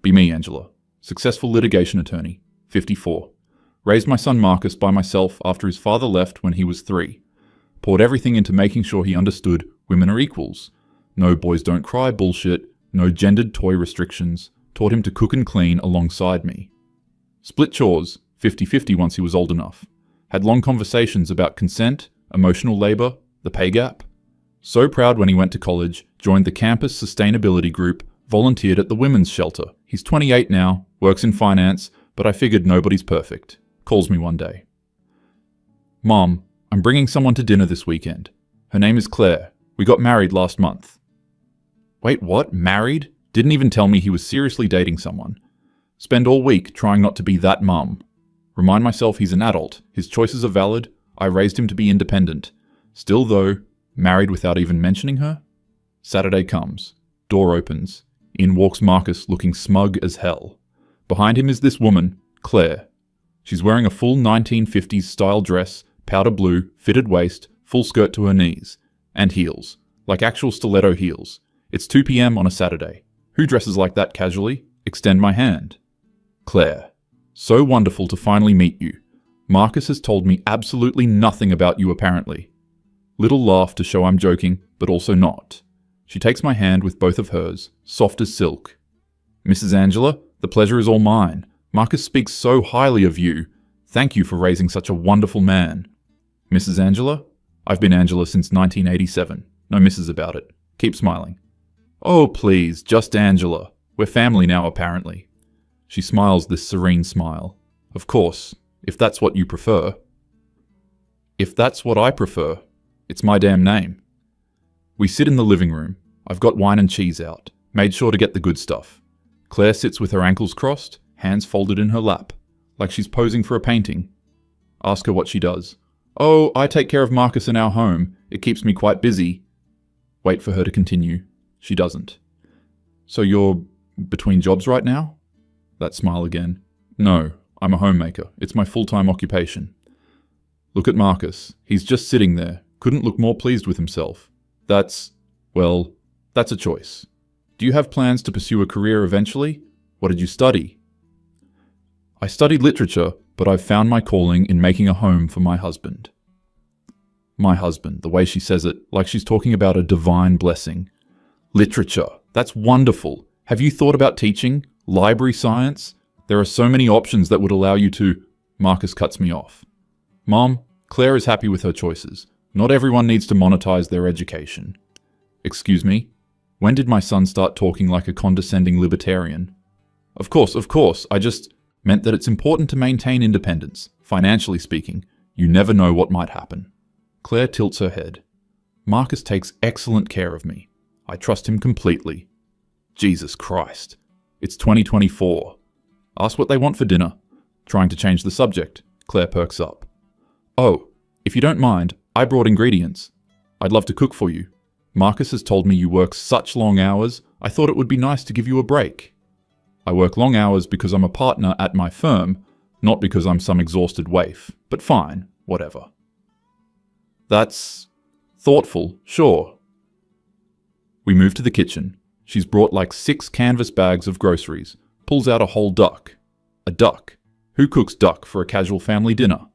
Be me, Angela. Successful litigation attorney. 54. Raised my son Marcus by myself after his father left when he was 3. Poured everything into making sure he understood women are equals. No boys don't cry bullshit, no gendered toy restrictions. Taught him to cook and clean alongside me. Split chores, 50-50 once he was old enough. Had long conversations about consent, emotional labor, the pay gap. So proud when he went to college, joined the campus sustainability group, volunteered at the women's shelter. He's 28 now, works in finance, but I figured nobody's perfect. Calls me one day. Mom, I'm bringing someone to dinner this weekend. Her name is Claire. We got married last month. Wait, what? Married? Didn't even tell me he was seriously dating someone. Spend all week trying not to be that mum. Remind myself he's an adult, his choices are valid, I raised him to be independent. Still though, married without even mentioning her? Saturday comes. Door opens. In walks Marcus looking smug as hell. Behind him is this woman, Claire. She's wearing a full 1950s style dress, powder blue, fitted waist, full skirt to her knees. And heels. Like actual stiletto heels. It's 2 p.m. on a Saturday. Who dresses like that casually? Extend my hand. Claire. So wonderful to finally meet you. Marcus has told me absolutely nothing about you apparently. Little laugh to show I'm joking, but also not. She takes my hand with both of hers, soft as silk. Mrs. Angela, the pleasure is all mine. Marcus speaks so highly of you. Thank you for raising such a wonderful man. Mrs. Angela? I've been Angela since 1987. No misses about it. Keep smiling. Oh, please, just Angela. We're family now, apparently. She smiles this serene smile. Of course, if that's what you prefer. If that's what I prefer, it's my damn name. We sit in the living room. I've got wine and cheese out. Made sure to get the good stuff. Claire sits with her ankles crossed, hands folded in her lap, like she's posing for a painting. Ask her what she does. Oh, I take care of Marcus in our home. It keeps me quite busy. Wait for her to continue. She doesn't. So you're between jobs right now? That smile again. No, I'm a homemaker. It's my full-time occupation. Look at Marcus. He's just sitting there. Couldn't look more pleased with himself. That's a choice. Do you have plans to pursue a career eventually? What did you study? I studied literature, but I've found my calling in making a home for my husband. My husband, the way she says it, like she's talking about a divine blessing. Literature. That's wonderful. Have you thought about teaching? Library science? There are so many options that would allow you to... Marcus cuts me off. Mom, Claire is happy with her choices. Not everyone needs to monetize their education. Excuse me? When did my son start talking like a condescending libertarian? Of course, I just meant that it's important to maintain independence. Financially speaking, you never know what might happen. Claire tilts her head. Marcus takes excellent care of me. I trust him completely. Jesus Christ. It's 2024. Ask what they want for dinner. Trying to change the subject. Claire perks up. Oh, if you don't mind, I brought ingredients. I'd love to cook for you. Marcus has told me you work such long hours, I thought it would be nice to give you a break. I work long hours because I'm a partner at my firm, not because I'm some exhausted waif, but fine, whatever. That's thoughtful, sure. We move to the kitchen. She's brought like 6 canvas bags of groceries, pulls out a whole duck. A duck. Who cooks duck for a casual family dinner?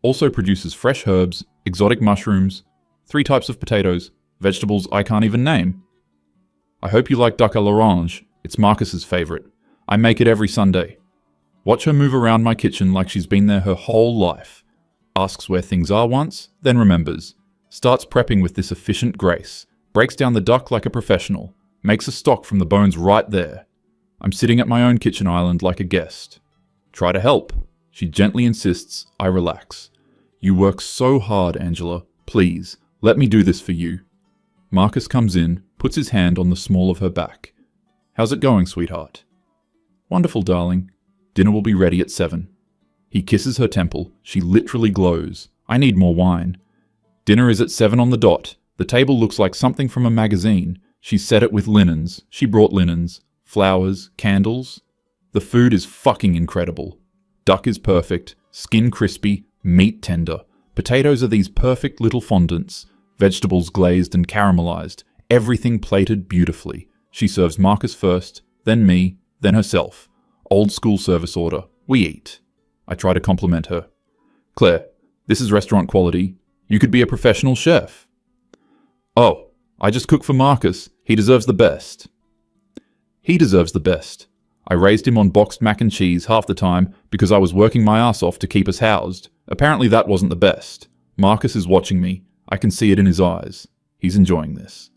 Also produces fresh herbs, exotic mushrooms, 3 types of potatoes, vegetables I can't even name. I hope you like duck à l'orange. It's Marcus's favorite. I make it every Sunday. Watch her move around my kitchen like she's been there her whole life. Asks where things are once, then remembers. Starts prepping with this efficient grace. Breaks down the duck like a professional. Makes a stock from the bones right there. I'm sitting at my own kitchen island like a guest. Try to help. She gently insists I relax. You work so hard, Angela. Please, let me do this for you. Marcus comes in, puts his hand on the small of her back. How's it going, sweetheart? Wonderful, darling. Dinner will be ready at 7. He kisses her temple. She literally glows. I need more wine. Dinner is at 7 on the dot. The table looks like something from a magazine. She set it with linens. She brought linens. Flowers. Candles. The food is fucking incredible. Duck is perfect. Skin crispy. Meat tender. Potatoes are these perfect little fondants. Vegetables glazed and caramelized. Everything plated beautifully. She serves Marcus first, then me, then herself. Old school service order. We eat. I try to compliment her. Claire, this is restaurant quality. You could be a professional chef. Oh, I just cook for Marcus. He deserves the best. He deserves the best. I raised him on boxed mac and cheese half the time because I was working my ass off to keep us housed. Apparently that wasn't the best. Marcus is watching me. I can see it in his eyes. He's enjoying this.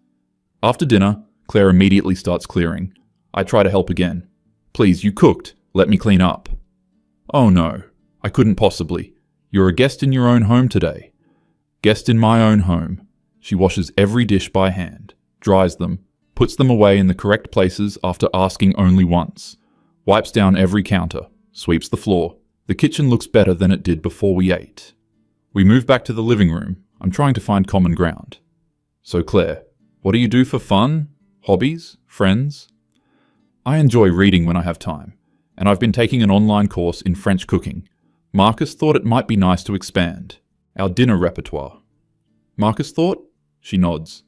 After dinner, Claire immediately starts clearing. I try to help again. Please, you cooked. Let me clean up. Oh no, I couldn't possibly. You're a guest in your own home today. Guest in my own home. She washes every dish by hand, dries them, puts them away in the correct places after asking only once, wipes down every counter, sweeps the floor. The kitchen looks better than it did before we ate. We move back to the living room. I'm trying to find common ground. So Claire, what do you do for fun? Hobbies? Friends? I enjoy reading when I have time, and I've been taking an online course in French cooking. Marcus thought it might be nice to expand our dinner repertoire. Marcus thought? She nods.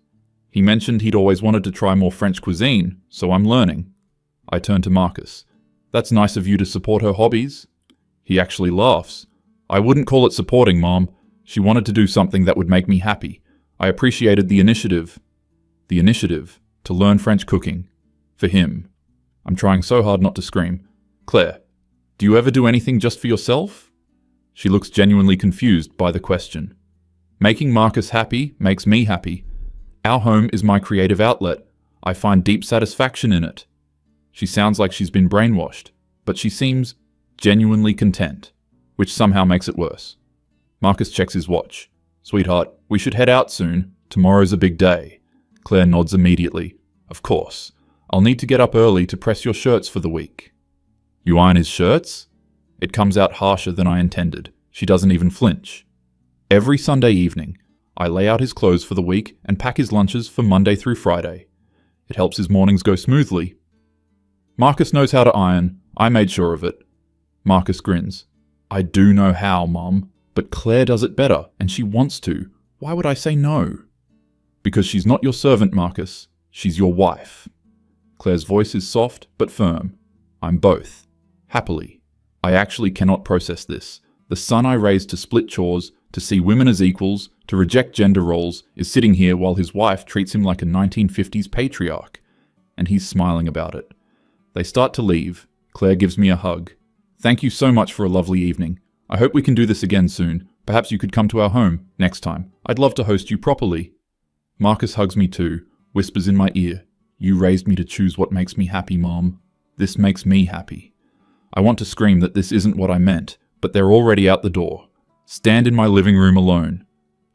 He mentioned he'd always wanted to try more French cuisine, so I'm learning. I turn to Marcus. That's nice of you to support her hobbies. He actually laughs. I wouldn't call it supporting, Mom. She wanted to do something that would make me happy. I appreciated the initiative. The initiative to learn French cooking. For him. I'm trying so hard not to scream. Claire, do you ever do anything just for yourself? She looks genuinely confused by the question. Making Marcus happy makes me happy. Our home is my creative outlet. I find deep satisfaction in it. She sounds like she's been brainwashed, but she seems genuinely content, which somehow makes it worse. Marcus checks his watch. Sweetheart, we should head out soon. Tomorrow's a big day. Claire nods immediately. Of course. I'll need to get up early to press your shirts for the week. You iron his shirts? It comes out harsher than I intended. She doesn't even flinch. Every Sunday evening, I lay out his clothes for the week and pack his lunches for Monday through Friday. It helps his mornings go smoothly. Marcus knows how to iron. I made sure of it. Marcus grins. I do know how, Mom, but Claire does it better, and she wants to. Why would I say no? Because she's not your servant, Marcus. She's your wife. Claire's voice is soft but firm. I'm both. Happily. I actually cannot process this. The son I raised to split chores, to see women as equals, to reject gender roles, is sitting here while his wife treats him like a 1950s patriarch. And he's smiling about it. They start to leave. Claire gives me a hug. Thank you so much for a lovely evening. I hope we can do this again soon. Perhaps you could come to our home next time. I'd love to host you properly. Marcus hugs me too, whispers in my ear. You raised me to choose what makes me happy, Mom. This makes me happy. I want to scream that this isn't what I meant, but they're already out the door. Stand in my living room alone.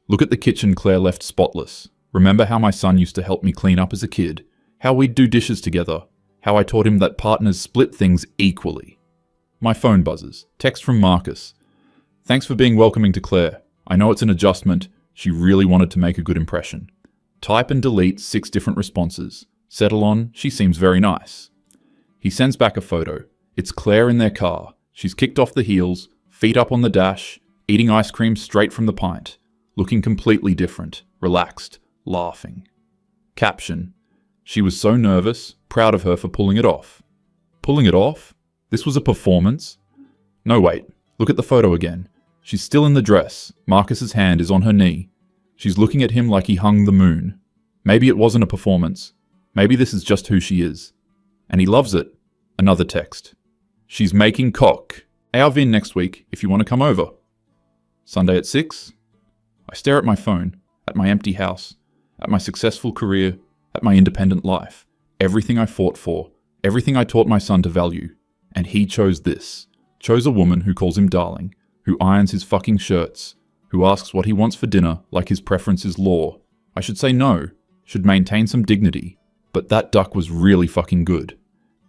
Look at the kitchen Claire left spotless. Remember how my son used to help me clean up as a kid? How we'd do dishes together? How I taught him that partners split things equally? My phone buzzes. Text from Marcus. Thanks for being welcoming to Claire. I know it's an adjustment. She really wanted to make a good impression. Type and delete 6 different responses. Settle on, she seems very nice. He sends back a photo. It's Claire in their car. She's kicked off the heels, feet up on the dash, eating ice cream straight from the pint, looking completely different, relaxed, laughing. Caption. She was so nervous, proud of her for pulling it off. Pulling it off? This was a performance? No, wait. Look at the photo again. She's still in the dress. Marcus's hand is on her knee. She's looking at him like he hung the moon. Maybe it wasn't a performance. Maybe this is just who she is. And he loves it. Another text. She's making cock. Our Vin next week if you want to come over. Sunday at 6? I stare at my phone, at my empty house, at my successful career, at my independent life. Everything I fought for, everything I taught my son to value. And he chose this. Chose a woman who calls him darling, who irons his fucking shirts, who asks what he wants for dinner like his preference is law. I should say no, should maintain some dignity. But that duck was really fucking good.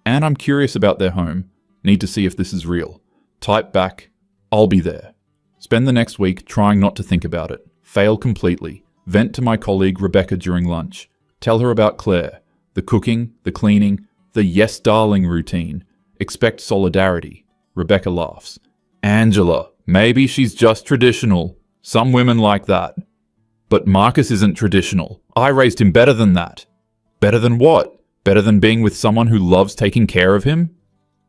And I'm curious about their home. Need to see if this is real. Type back, I'll be there. Spend the next week trying not to think about it. Fail completely. Vent to my colleague Rebecca during lunch. Tell her about Claire. The cooking, the cleaning, the yes darling routine. Expect solidarity. Rebecca laughs. Angela, maybe she's just traditional. Some women like that. But Marcus isn't traditional. I raised him better than that. Better than what? Better than being with someone who loves taking care of him?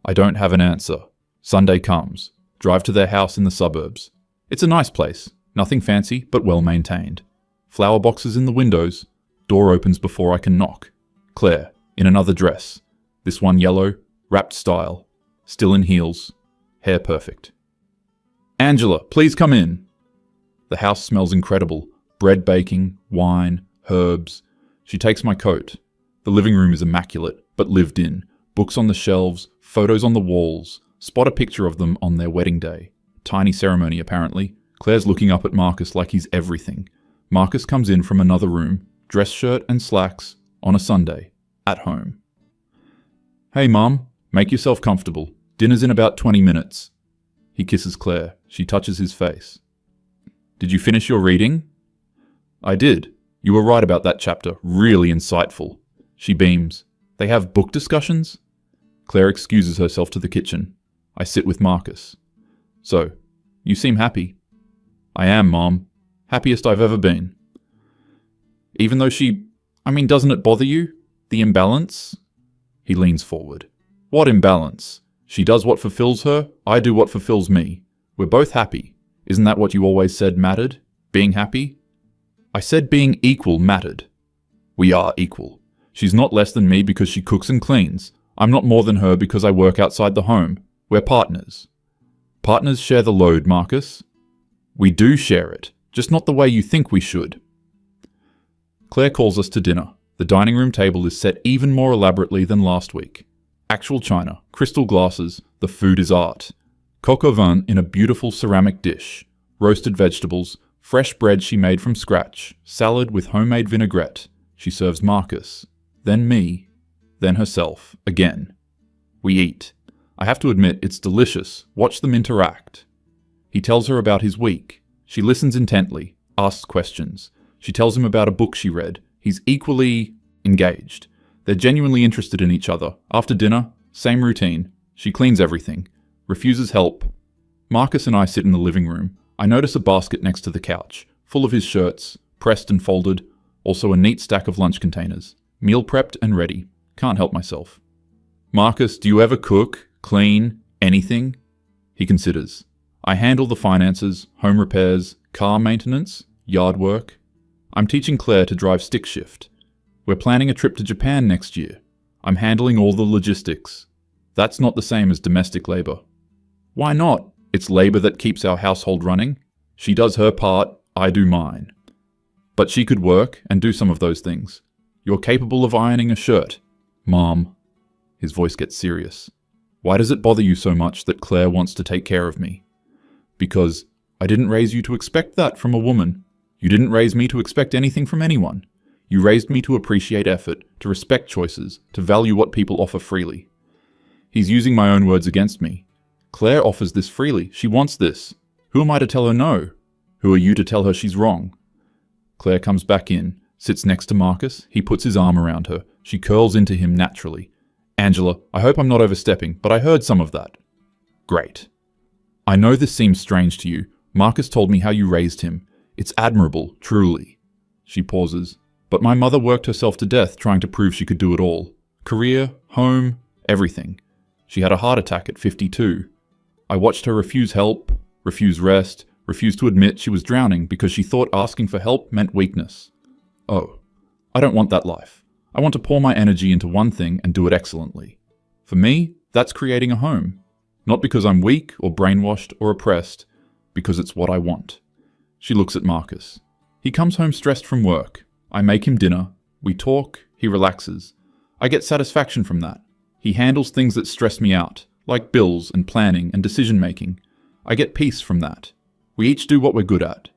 I don't have an answer. Sunday comes. Drive to their house in the suburbs. It's a nice place. Nothing fancy, but well maintained. Flower boxes in the windows. Door opens before I can knock. Claire, in another dress. This one yellow, wrapped style. Still in heels. Hair perfect. Angela, please come in. The house smells incredible. Bread baking, wine, herbs. She takes my coat. The living room is immaculate, but lived in. Books on the shelves, photos on the walls. Spot a picture of them on their wedding day. Tiny ceremony, apparently. Claire's looking up at Marcus like he's everything. Marcus comes in from another room, dress shirt and slacks, on a Sunday, at home. Hey, Mom, make yourself comfortable. Dinner's in about 20 minutes. He kisses Claire. She touches his face. Did you finish your reading? I did. You were right about that chapter. Really insightful. She beams. They have book discussions? Claire excuses herself to the kitchen. I sit with Marcus. So, you seem happy. I am, Mom. Happiest I've ever been. Even though doesn't it bother you? The imbalance? He leans forward. What imbalance? She does what fulfills her, I do what fulfills me. We're both happy. Isn't that what you always said mattered? Being happy? I said being equal mattered. We are equal. She's not less than me because she cooks and cleans. I'm not more than her because I work outside the home. We're partners. Partners share the load, Marcus. We do share it, just not the way you think we should. Claire calls us to dinner. The dining room table is set even more elaborately than last week. Actual china, crystal glasses, the food is art. Coq au vin in a beautiful ceramic dish. Roasted vegetables, fresh bread she made from scratch, salad with homemade vinaigrette. She serves Marcus, then me, then herself, again. We eat. I have to admit, it's delicious. Watch them interact. He tells her about his week. She listens intently, asks questions. She tells him about a book she read. He's equally engaged. They're genuinely interested in each other. After dinner, same routine. She cleans everything. Refuses help. Marcus and I sit in the living room. I notice a basket next to the couch, full of his shirts, pressed and folded. Also a neat stack of lunch containers. Meal prepped and ready. Can't help myself. Marcus, do you ever cook, clean, anything? He considers. I handle the finances, home repairs, car maintenance, yard work. I'm teaching Claire to drive stick shift. We're planning a trip to Japan next year. I'm handling all the logistics. That's not the same as domestic labor. Why not? It's labor that keeps our household running. She does her part, I do mine. But she could work and do some of those things. You're capable of ironing a shirt. Mom. His voice gets serious. Why does it bother you so much that Claire wants to take care of me? Because I didn't raise you to expect that from a woman. You didn't raise me to expect anything from anyone. You raised me to appreciate effort, to respect choices, to value what people offer freely. He's using my own words against me. Claire offers this freely. She wants this. Who am I to tell her no? Who are you to tell her she's wrong? Claire comes back in, sits next to Marcus. He puts his arm around her. She curls into him naturally. Angela, I hope I'm not overstepping, but I heard some of that. Great. I know this seems strange to you. Marcus told me how you raised him. It's admirable, truly. She pauses. But my mother worked herself to death trying to prove she could do it all. Career, home, everything. She had a heart attack at 52. I watched her refuse help, refuse rest, refuse to admit she was drowning because she thought asking for help meant weakness. Oh, I don't want that life. I want to pour my energy into one thing and do it excellently. For me, that's creating a home. Not because I'm weak or brainwashed or oppressed, because it's what I want. She looks at Marcus. He comes home stressed from work. I make him dinner. We talk. He relaxes. I get satisfaction from that. He handles things that stress me out, like bills and planning and decision-making. I get peace from that. We each do what we're good at.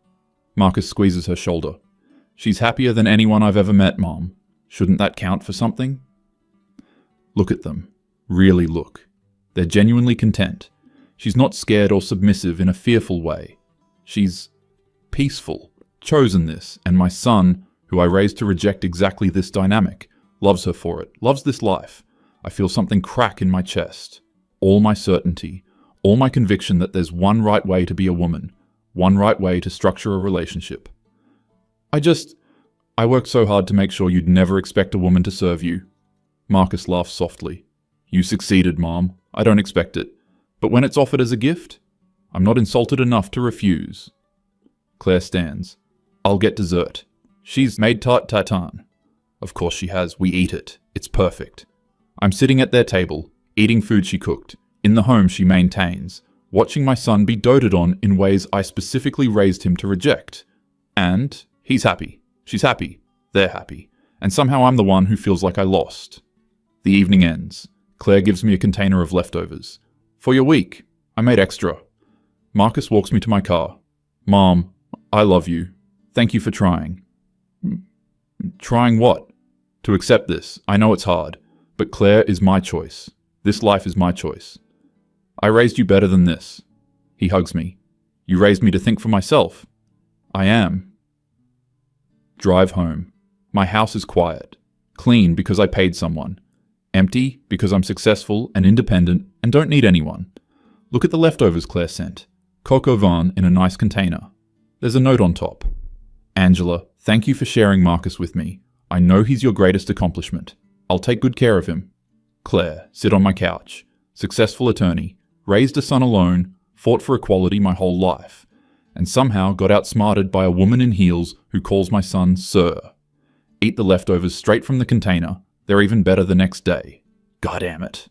Marcus squeezes her shoulder. She's happier than anyone I've ever met, Mom. Shouldn't that count for something? Look at them. Really look. They're genuinely content. She's not scared or submissive in a fearful way. She's peaceful, chosen this, and my son, who I raised to reject exactly this dynamic, loves her for it, loves this life. I feel something crack in my chest. All my certainty, all my conviction that there's one right way to be a woman, one right way to structure a relationship. I worked so hard to make sure you'd never expect a woman to serve you. Marcus laughs softly. You succeeded, Mom. I don't expect it. But when it's offered as a gift, I'm not insulted enough to refuse. Claire stands. I'll get dessert. She's made tarte tatin. Of course she has. We eat it. It's perfect. I'm sitting at their table, eating food she cooked, in the home she maintains, watching my son be doted on in ways I specifically raised him to reject. And he's happy. She's happy. They're happy. And somehow I'm the one who feels like I lost. The evening ends. Claire gives me a container of leftovers. For your week. I made extra. Marcus walks me to my car. Mom, I love you. Thank you for trying. Trying what? To accept this. I know it's hard. But Claire is my choice. This life is my choice. I raised you better than this. He hugs me. You raised me to think for myself. I am. Drive home. My house is quiet. Clean because I paid someone. Empty because I'm successful and independent and don't need anyone. Look at the leftovers Claire sent. Coq au vin in a nice container. There's a note on top. Angela, thank you for sharing Marcus with me. I know he's your greatest accomplishment. I'll take good care of him. Claire, sit on my couch. Successful attorney. Raised a son alone. Fought for equality my whole life. And somehow got outsmarted by a woman in heels who calls my son Sir. Eat the leftovers straight from the container. They're even better the next day. God damn it.